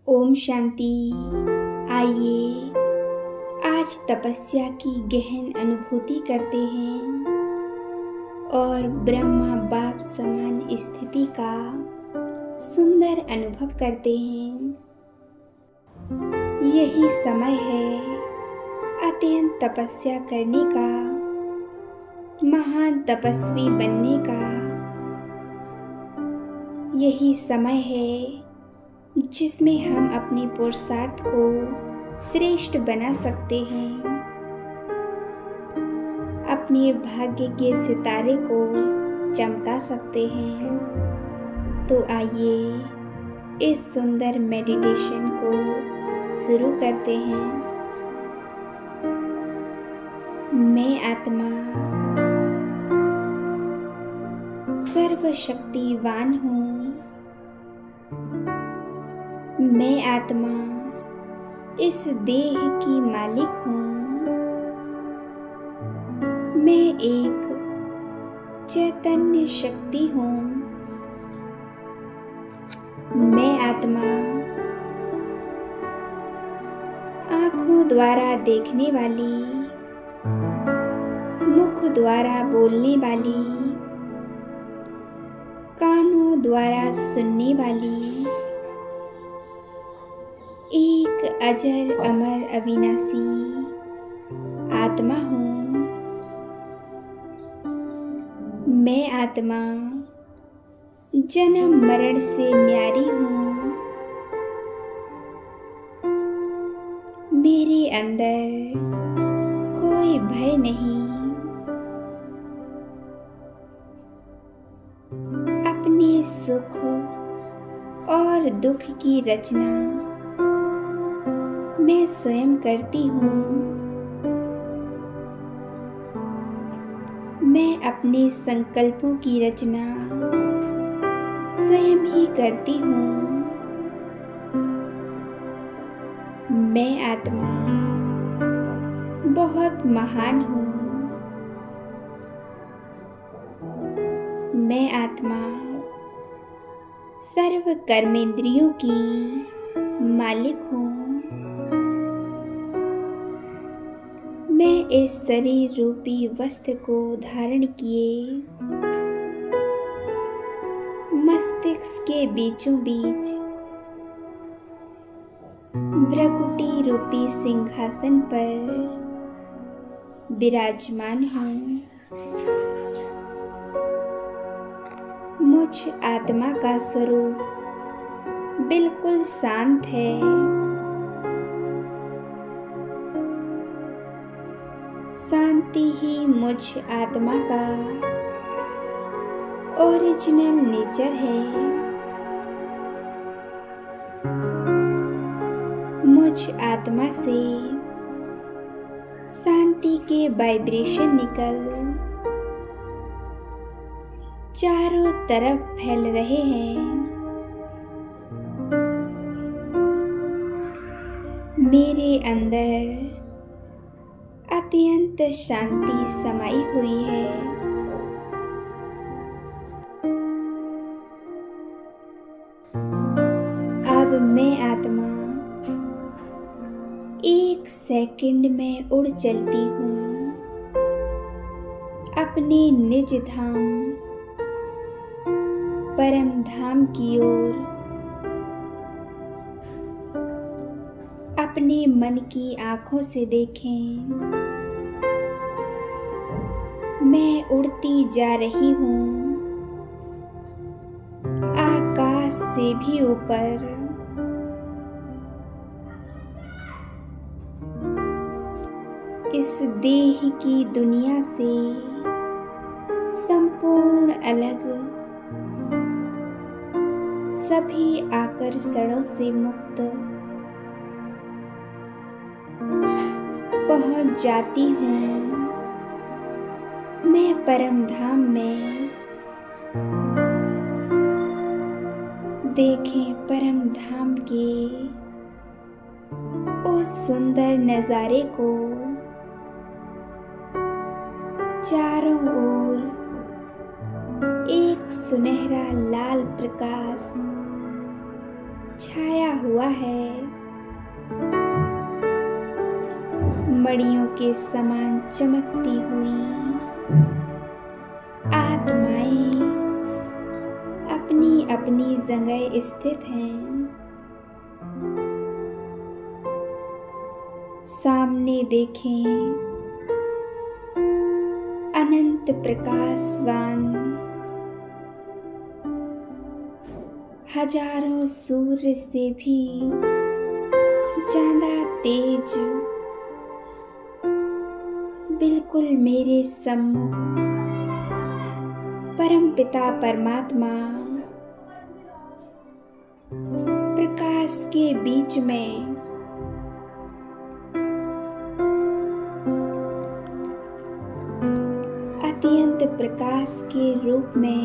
ओम शांति। आइए आज तपस्या की गहन अनुभूति करते हैं और ब्रह्मा बाप समान स्थिति का सुंदर अनुभव करते हैं। यही समय है अत्यंत तपस्या करने का, महान तपस्वी बनने का। यही समय है जिसमें हम अपने पुरुषार्थ को श्रेष्ठ बना सकते हैं, अपने भाग्य के सितारे को चमका सकते हैं। तो आइए इस सुंदर मेडिटेशन को शुरू करते हैं। मैं आत्मा सर्वशक्तिवान हूँ। मैं आत्मा इस देह की मालिक हूँ। मैं एक चैतन्य शक्ति हूँ। मैं आत्मा आँखों द्वारा देखने वाली, मुख द्वारा बोलने वाली, कानों द्वारा सुनने वाली, एक अजर अमर अविनाशी आत्मा हूँ। मैं आत्मा जन्म मरण से न्यारी हूँ। मेरे अंदर कोई भय नहीं। अपने सुख और दुख की रचना मैं स्वयं करती हूँ। मैं अपने संकल्पों की रचना स्वयं ही करती हूँ। मैं आत्मा बहुत महान हूँ। मैं आत्मा सर्व कर्मेंद्रियों की मालिक हूँ। मैं इस शरीर रूपी वस्त्र को धारण किए मस्तिष्क के बीचों बीच भ्रकुटी रूपी सिंहासन पर विराजमान हूँ। मुझ आत्मा का स्वरूप बिल्कुल शांत है। शांति ही मुझ आत्मा का ओरिजिनल नेचर है। मुझ आत्मा से शांति के वाइब्रेशन निकल चारों तरफ फैल रहे हैं। मेरे अंदर अत्यंत शांति समाई हुई है। अब मैं आत्मा एक सेकंड में उड़ चलती हूँ अपने निज धाम परम धाम की ओर। अपने मन की आँखों से देखें, मैं उड़ती जा रही हूँ आकाश से भी ऊपर। इस देह की दुनिया से संपूर्ण अलग, सभी आकर्षणों से मुक्त पहुंच जाती हूँ मैं परम धाम में। देखें परम धाम के उस सुंदर नजारे को। चारों ओर एक सुनहरा लाल प्रकाश छाया हुआ है। मड़ियों के समान चमकती हुई आत्माएं अपनी अपनी जगह स्थित हैं। सामने देखें, अनंत प्रकाशवान हजारों सूर्य से भी ज्यादा तेज बिल्कुल मेरे सम्मुख परमपिता परमात्मा प्रकाश के बीच में अत्यंत प्रकाश के रूप में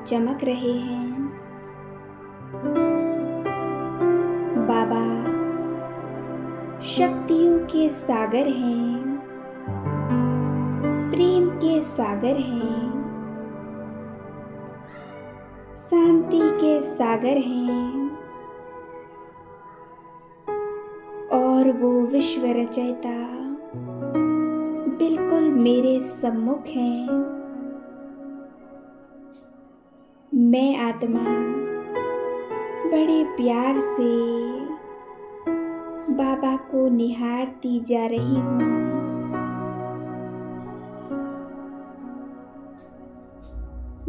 चमक रहे हैं। बाबा शक्तियों के सागर हैं, प्रेम के सागर हैं, शांति के सागर हैं और वो विश्व रचयिता बिल्कुल मेरे सम्मुख हैं। मैं आत्मा बड़े प्यार से बाबा को निहारती जा रही हूँ।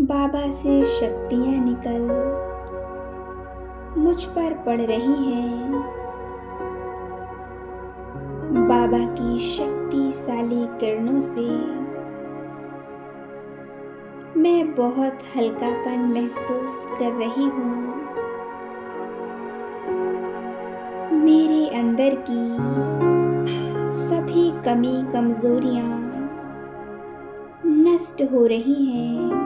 बाबा से शक्तियाँ निकल मुझ पर पड़ रही हैं। बाबा की शक्तिशाली किरणों से मैं बहुत हल्कापन महसूस कर रही हूँ। मेरे अंदर की सभी कमी कमजोरियां नष्ट हो रही हैं।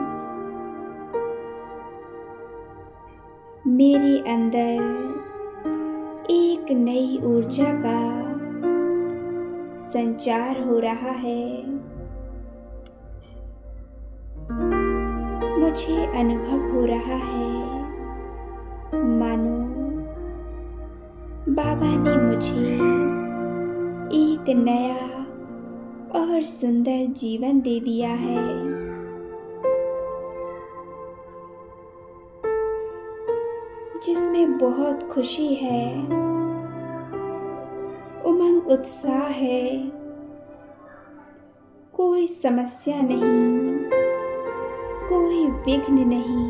मेरे अंदर एक नई ऊर्जा का संचार हो रहा है। मुझे अनुभव हो रहा है मानो बाबा ने मुझे एक नया और सुंदर जीवन दे दिया है। जिसमें बहुत खुशी है, उमंग उत्साह है, कोई समस्या नहीं, कोई विघ्न नहीं।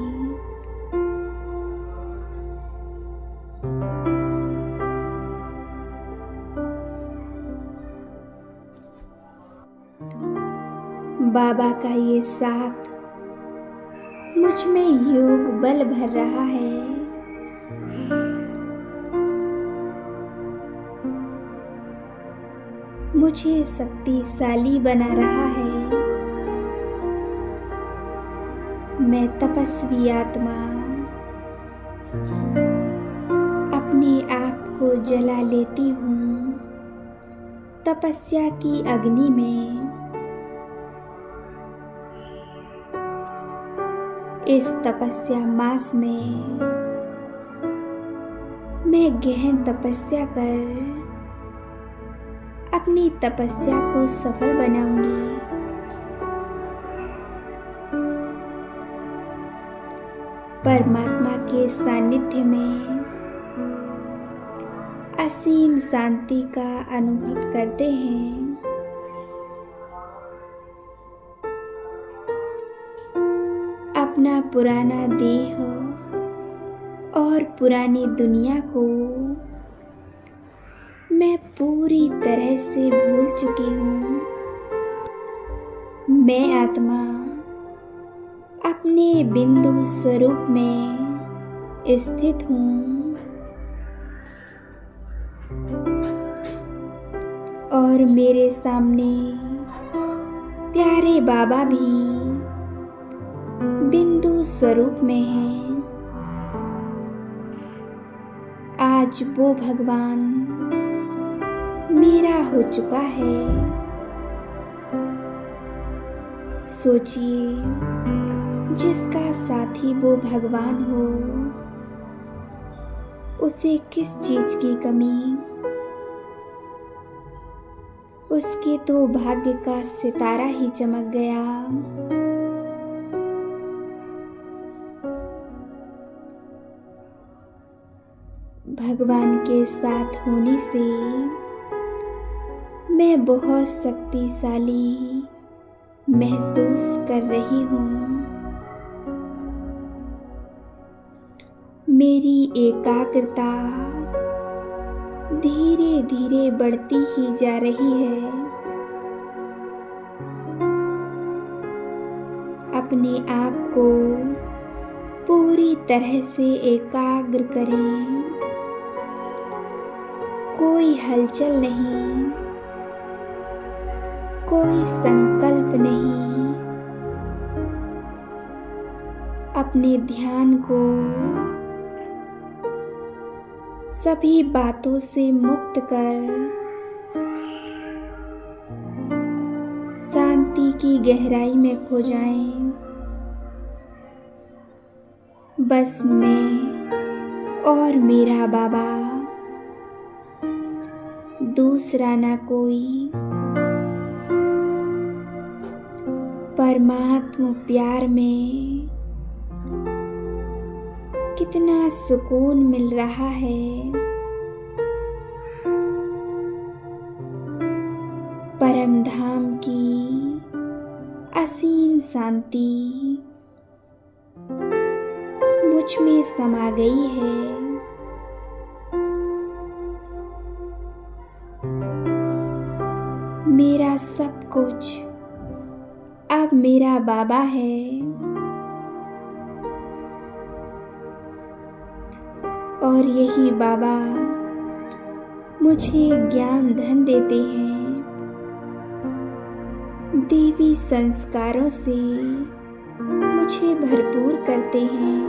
बाबा का ये साथ मुझ में योग बल भर रहा है। मुझे शक्तिशाली बना रहा है। मैं तपस्वी आत्मा अपने आप को जला लेती हूँ तपस्या की अग्नि में। इस तपस्या मास में मैं गहन तपस्या कर अपनी तपस्या को सफल बनाऊंगी। परमात्मा के सानिध्य में असीम शांति का अनुभव करते हैं। अपना पुराना देह और पुरानी दुनिया को मैं पूरी तरह से भूल चुकी हूँ। मैं आत्मा अपने बिंदु स्वरूप में स्थित हूँ और मेरे सामने प्यारे बाबा भी बिंदु स्वरूप में हैं। आज वो भगवान मेरा हो चुका है। सोचिए, जिसका साथी वो भगवान हो, उसे किस चीज की कमी। उसके तो भाग्य का सितारा ही चमक गया। भगवान के साथ होने से मैं बहुत शक्तिशाली महसूस कर रही हूँ। मेरी एकाग्रता धीरे धीरे बढ़ती ही जा रही है। अपने आप को पूरी तरह से एकाग्र करें। कोई हलचल नहीं, कोई संकल्प नहीं। अपने ध्यान को सभी बातों से मुक्त कर शांति की गहराई में खो जाएं। बस मैं और मेरा बाबा, दूसरा ना कोई। परमात्मा प्यार में कितना सुकून मिल रहा है। परम धाम की असीम शांति मुझ में समा गई है। मेरा सब कुछ अब मेरा बाबा है और यही बाबा मुझे ज्ञान धन देते हैं। देवी संस्कारों से मुझे भरपूर करते हैं।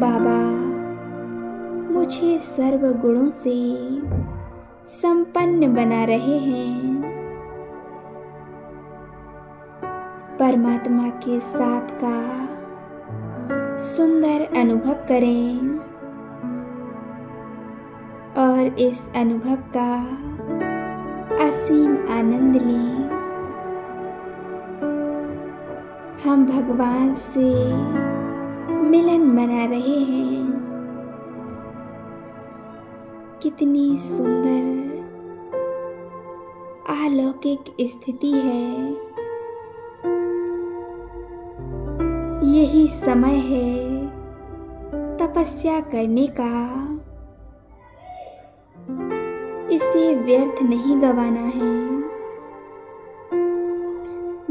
बाबा मुझे सर्व गुणों से संपन्न बना रहे हैं। परमात्मा के साथ का सुंदर अनुभव करें और इस अनुभव का असीम आनंद लें। हम भगवान से मिलन मना रहे हैं। कितनी सुंदर अलौकिक स्थिति है। यही समय है तपस्या करने का। इसे व्यर्थ नहीं गंवाना है।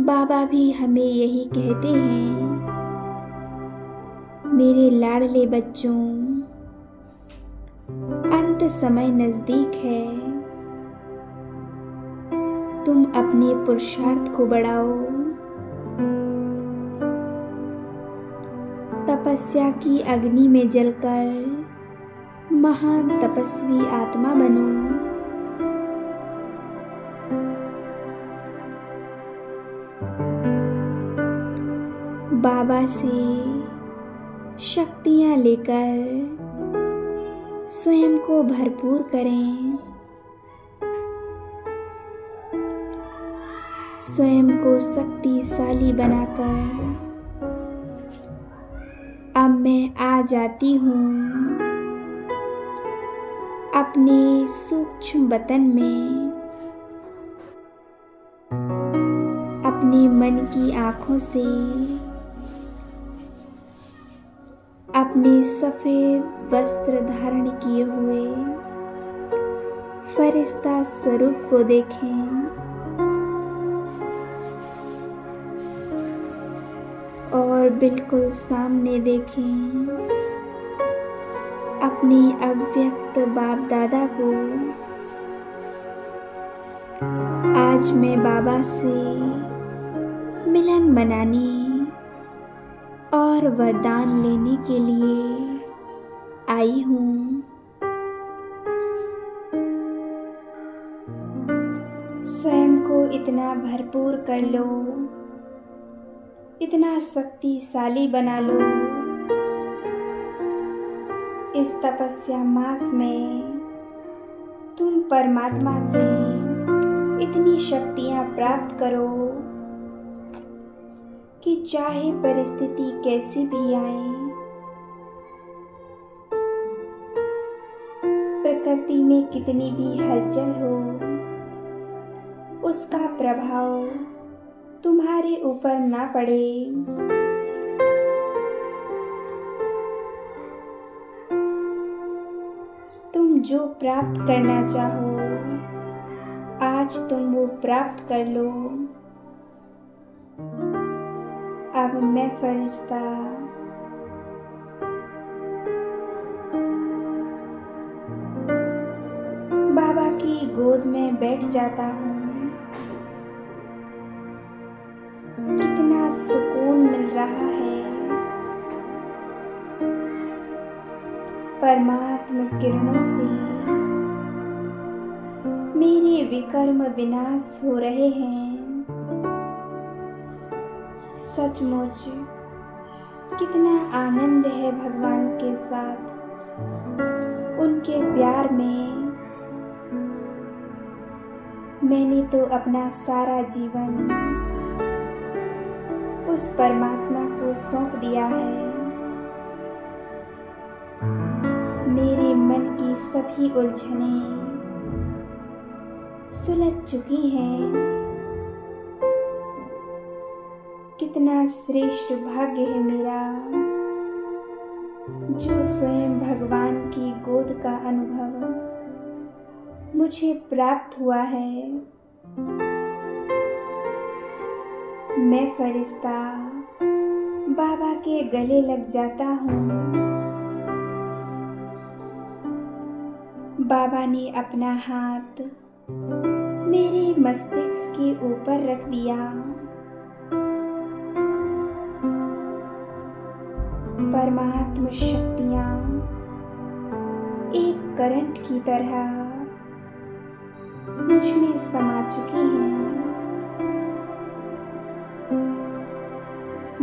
बाबा भी हमें यही कहते हैं, मेरे लाडले बच्चों, अंत समय नजदीक है। तुम अपने पुरुषार्थ को बढ़ाओ। तपस्या की अग्नि में जलकर महान तपस्वी आत्मा बनो। बाबा से शक्तियां लेकर स्वयं को भरपूर करें। स्वयं को शक्तिशाली बनाकर अब मैं आ जाती हूँ अपने सूक्ष्म वतन में। अपने मन की आँखों से अपने सफेद वस्त्र धारण किए हुए फरिश्ता स्वरूप को देखें और बिल्कुल सामने देखें अपने अव्यक्त बाप दादा को। आज मैं बाबा से मिलन मनाने और वरदान लेने के लिए आई हूँ। स्वयं को इतना भरपूर कर लो इतना शक्तिशाली बना लो। इस तपस्या मास में तुम परमात्मा से इतनी शक्तियां प्राप्त करो कि चाहे परिस्थिति कैसी भी आए, प्रकृति में कितनी भी हलचल हो, उसका प्रभाव तुम्हारे ऊपर ना पड़े। तुम जो प्राप्त करना चाहो, आज तुम वो प्राप्त कर लो। अब मैं फरिश्ता बाबा की गोद में बैठ जाता हूँ। कितना सुकून मिल रहा है। परमात्मा किरणों से मेरे विकर्म विनाश हो रहे हैं। सचमुच कितना आनंद है भगवान के साथ, उनके प्यार में। मैंने तो अपना सारा जीवन उस परमात्मा को सौंप दिया है। मेरे मन की सभी उलझनें सुलझ चुकी हैं। कितना श्रेष्ठ भाग्य है मेरा, जो स्वयं भगवान की गोद का अनुभव मुझे प्राप्त हुआ है। मैं फरिश्ता बाबा के गले लग जाता हूँ। बाबा ने अपना हाथ मेरे मस्तिष्क के ऊपर रख दिया। परमात्मा शक्तियाँ एक करंट की तरह मुझ में समा चुकी हैं।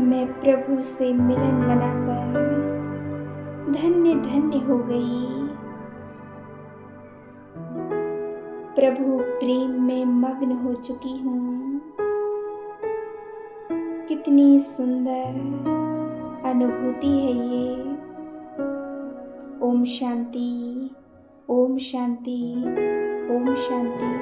मैं प्रभु से मिलन मनाकर धन्य धन्य हो गई। प्रभु प्रेम में मग्न हो चुकी हूँ। कितनी सुंदर अनुभूति है ये। ओम शांति, ओम शांति, ओम शांति।